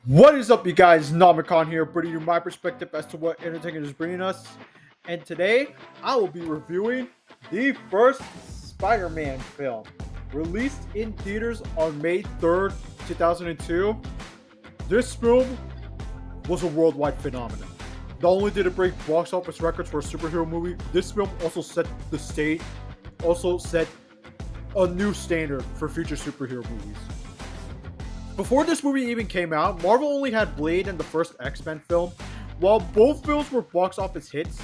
What is up, you guys? Nomicon here, bringing you my perspective as to what entertainment is bringing us. And today, I will be reviewing the first Spider Man film, released in theaters on May 3rd, 2002. This film was a worldwide phenomenon. Not only did it break box office records for a superhero movie, this film also set the stage, also set a new standard for future superhero movies. Before this movie even came out, Marvel only had Blade and the first X-Men film. While both films were box office hits,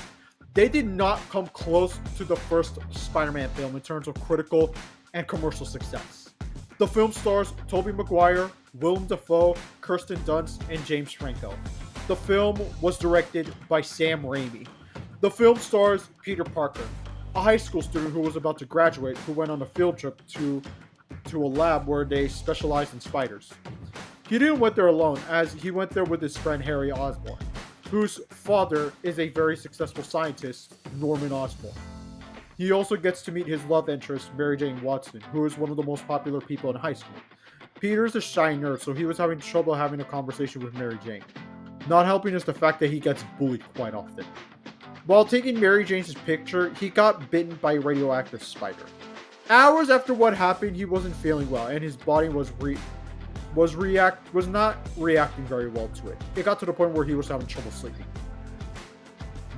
they did not come close to the first Spider-Man film in terms of critical and commercial success. The film stars Tobey Maguire, Willem Dafoe, Kirsten Dunst, and James Franco. The film was directed by Sam Raimi. The film stars Peter Parker, a high school student who was about to graduate who went on a field trip to a lab where they specialized in spiders. He didn't went there alone, as he went there with his friend Harry Osborn, whose father is a very successful scientist, Norman Osborn. He also gets to meet his love interest, Mary Jane Watson, who is one of the most popular people in high school. Peter's a shy nerd, so he was having trouble having a conversation with Mary Jane. Not helping is the fact that he gets bullied quite often. While taking Mary Jane's picture, he got bitten by a radioactive spider. Hours after what happened, he wasn't feeling well, and his body was not reacting very well to it. It got to the point where he was having trouble sleeping.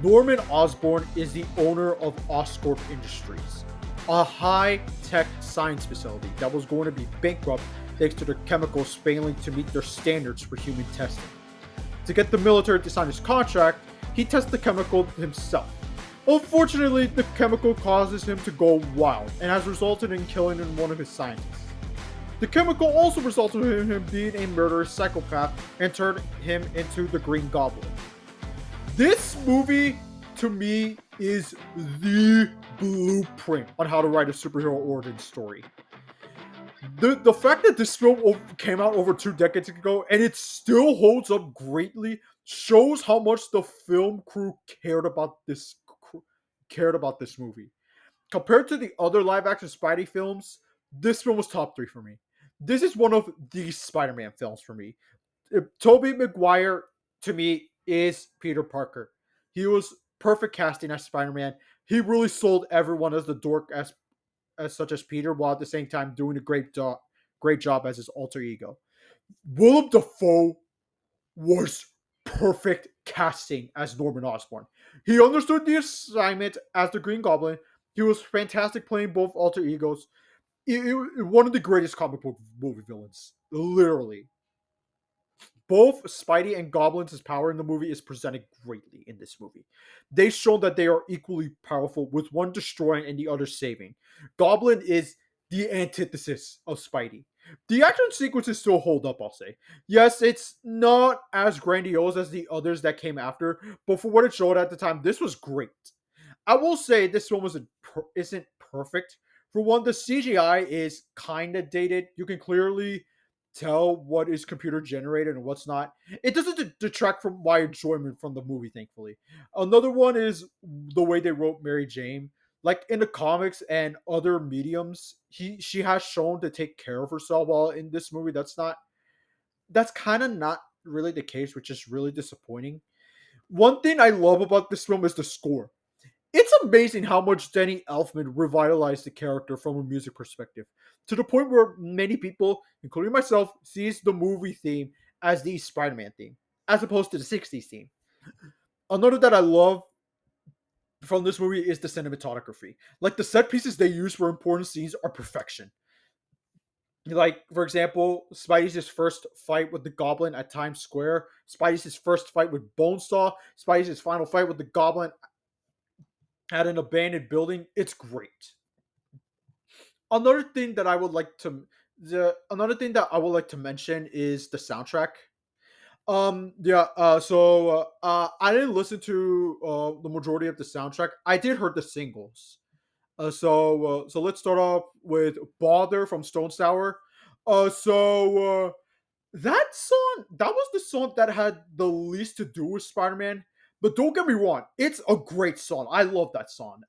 Norman Osborn is the owner of Oscorp Industries, a high-tech science facility that was going to be bankrupt thanks to their chemicals failing to meet their standards for human testing. To get the military to sign his contract, he tests the chemical himself. Unfortunately, the chemical causes him to go wild and has resulted in killing one of his scientists. The chemical also resulted in him being a murderous psychopath and turned him into the Green Goblin. This movie, to me, is the blueprint on how to write a superhero origin story. The fact that this film came out over 2 decades ago and it still holds up greatly shows how much the film crew cared about this movie. Compared to the other live action Spidey films, this film was top 3 for me. This is one of the Spider-Man films for me. Tobey Maguire, to me, is Peter Parker. He was perfect casting as Spider-Man. He really sold everyone as the dork as such as Peter, while at the same time doing a great job as his alter ego. Willem Dafoe was perfect casting as Norman Osborn. He understood the assignment as the Green Goblin. He was fantastic playing both alter egos. One of the greatest comic book movie villains, literally. Both Spidey and Goblin's power in the movie is presented greatly in this movie. They've shown that they are equally powerful, with one destroying and the other saving. Goblin is the antithesis of Spidey. The action sequences still hold up, I'll say. Yes, it's not as grandiose as the others that came after, but for what it showed at the time, this was great. I will say this film isn't perfect. For one, the CGI is kind of dated. You can clearly tell what is computer generated and what's not. It doesn't detract from my enjoyment from the movie, thankfully. Another one is the way they wrote Mary Jane. Like in the comics and other mediums, she has shown to take care of herself. While in this movie, that's kind of not really the case, which is really disappointing. One thing I love about this film is the score. It's amazing how much Danny Elfman revitalized the character from a music perspective, to the point where many people, including myself, sees the movie theme as the Spider-Man theme, as opposed to the '60s theme. Another that I love from this movie is the cinematography. Like the set pieces they use for important scenes are perfection. Like, for example, Spidey's first fight with the Goblin at Times Square, Spidey's first fight with Bonesaw, Spidey's final fight with the Goblin at an abandoned building. It's great. Another thing that I would like to the another thing that I would like to mention is the soundtrack. I didn't listen to the majority of the soundtrack. I did heard the singles. So let's start off with Bother from Stone Sour. That song, that was the song that had the least to do with Spider-Man. But don't get me wrong, it's a great song. I love that song.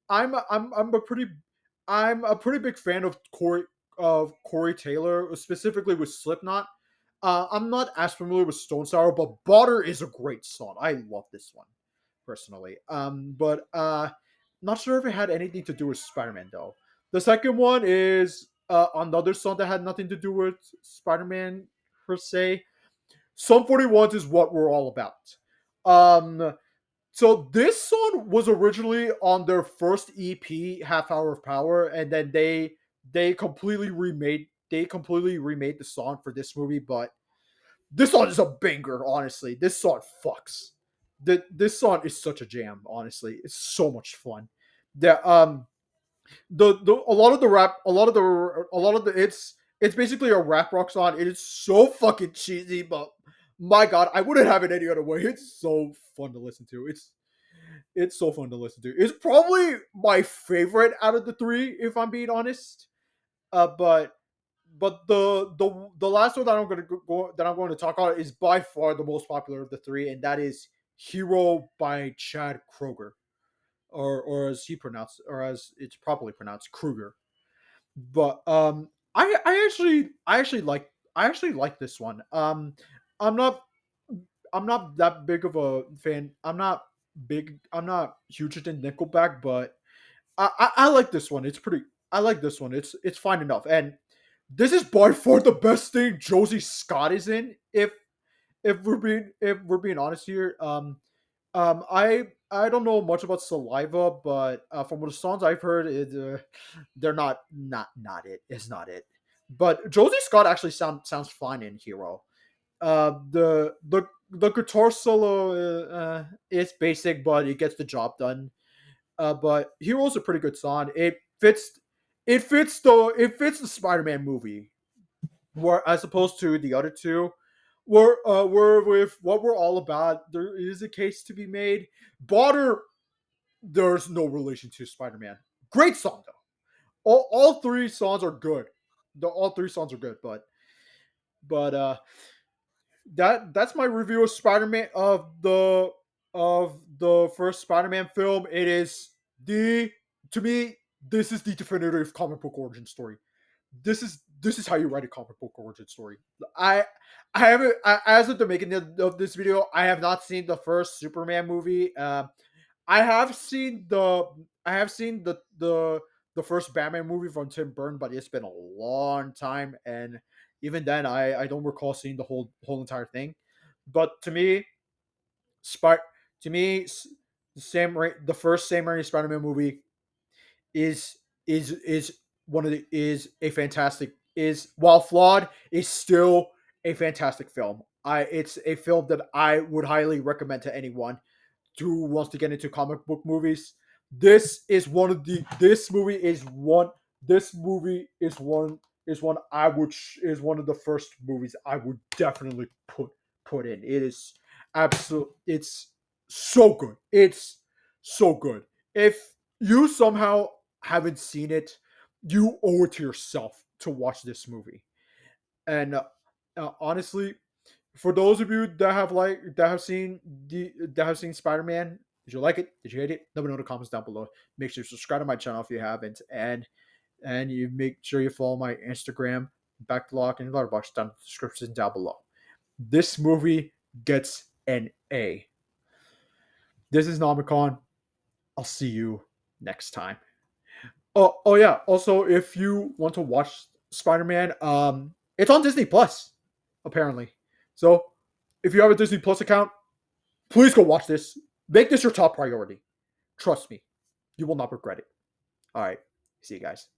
I'm a pretty big fan of Corey Taylor, specifically with Slipknot. I'm not as familiar with Stone Sour, but Butter is a great song. I love this one personally. But not sure if it had anything to do with Spider-Man though. The second one is another song that had nothing to do with Spider-Man per se. Sum 41 is what we're all about. Um, so this song was originally on their first EP, Half Hour of Power, and then they completely remade the song for this movie. But this song is a banger, honestly. This song fucks. This song is such a jam, honestly. It's so much fun. The a lot of the rap, a lot of the it's basically a rap rock song. It is so fucking cheesy, but my god, I wouldn't have it any other way. It's so fun to listen to. It's so fun to listen to. It's probably my favorite out of the three, if I'm being honest. But the last one that I'm going to talk about is by far the most popular of the three, and that is "Hero" by Chad Kroger, or as he pronounced, or as it's properly pronounced, Kruger. But I actually like this one. I'm not I'm not that big of a fan. I'm not huge into Nickelback, but I like this one. It's pretty. I like this one. It's fine enough. And this is by far the best thing Josie Scott is in. If we're being honest here, I don't know much about Saliva, but from the songs I've heard, they're not it. It's not it. But Josie Scott actually sounds fine in Hero. The guitar solo is basic, but it gets the job done. But Hero's a pretty good song. It fits the Spider-Man movie, where as opposed to the other two, we're with what we're all about. There is a case to be made. Butter, there's no relation to Spider-Man. Great song though. All three songs are good. All three songs are good, but that's my review of Spider-Man of the first Spider-Man film. It is the to me this is the definitive comic book origin story. This is how you write a comic book origin story. I I haven't as of the making of this video, I have not seen the first Superman movie. I have seen the first Batman movie from Tim Burton, but it's been a long time, and even then, I don't recall seeing the whole entire thing. But to me, Spy to me, the first Sam Raimi Spider-Man movie is is one of the is a fantastic is while flawed is still a fantastic film. I It's a film that I would highly recommend to anyone who wants to get into comic book movies. This movie is one I would is one of the first movies I would definitely put in. It is absolute. It's so good. It's so good. If you somehow haven't seen it, you owe it to yourself to watch this movie. And honestly, for those of you that have seen Spider-Man, did you like it? Did you hate it? Let me know in the comments down below. Make sure you subscribe to my channel if you haven't, and you make sure you follow my Instagram, Backlog, and Letterboxd down in the description down below. This movie gets an A. This is Nomicon. I'll see you next time. Oh yeah. Also, if you want to watch Spider-Man, it's on Disney Plus, apparently. So if you have a Disney Plus account, please go watch this. Make this your top priority. Trust me, you will not regret it. All right. See you guys.